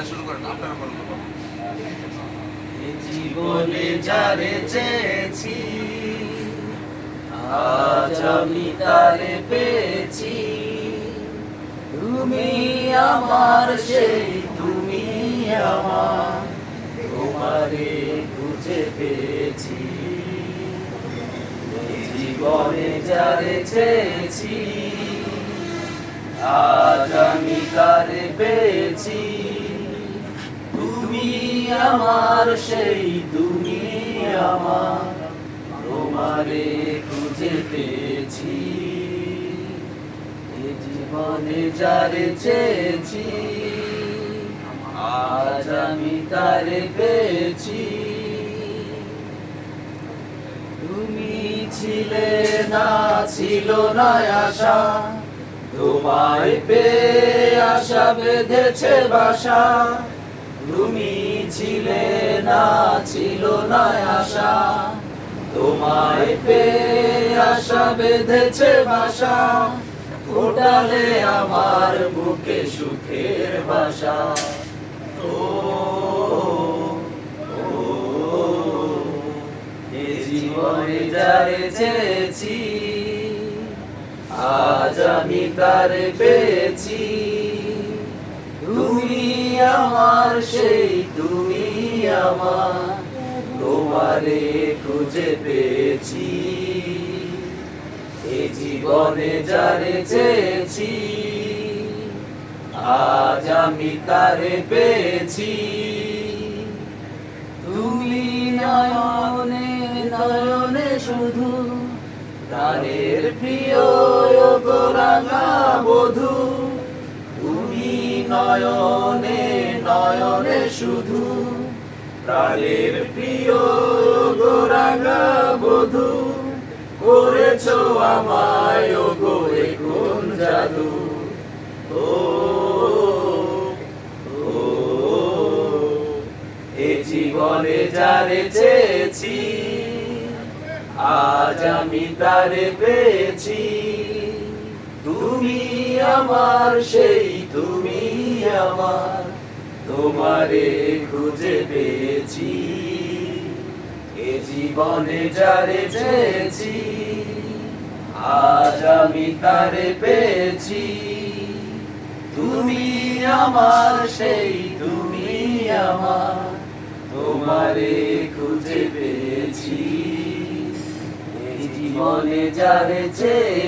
শুরু করেন, আপনারা বলুন। জীবনে যারে চেয়েছি আজ আমি তারে পেয়েছি। তুমি আমার সেই তুমি আমার, তোমারে খুঁজে পেয়েছি। জীবনে যারে চেয়েছি আজ আমি তারে পেয়েছি। তুমি আমার সেই তুমি আমার, তোমারে খুঁজে পেয়েছি। এ জীবনে যারে চেয়েছি আজ আমি তারে পেয়েছি। তুমি ছিলে না, ছিল না আশা, তোমায় পেয়ে আশা বেঁধেছে বাসা। তুমি ছিলে না, ছিল না আশা, তোমায় পেয়ে আশা বেঁধেছে বাসা। ফোটালে আমার বুকে সুখের বাসা। ও এ জীবনে যারে চেয়েছি আজ আমি তারে পেয়েছি। তুমি আমার সেই তুমি আমার, তোমারে খুঁজে পেয়েছি। এ জীবনে যারে চেয়েছি আজ আমি তারে পেয়েছি। তুমি নয়নে নয়নে শুধু, প্রাণের প্রিয় গো রাঙা বধূ। তুমি নয়নে নয়নে শুধু, প্রাণের প্রিয় গো রাঙা বধূ। করেছো আমায় গো কোন জাদু। ও এ জীবনে যারে চেয়েছি আজ আমি তারে পেয়েছি। তুমি আমার সেই তুমি আমার, তোমারে খুঁজে পেয়েছি। এ জীবনে যারে চেয়েছি আজ আমি তারে পেয়েছি। তুমি আমার সেই তুমি আমার, তোমারে খুঁজে পেয়েছি। এই জীবনে যারে চেয়েছি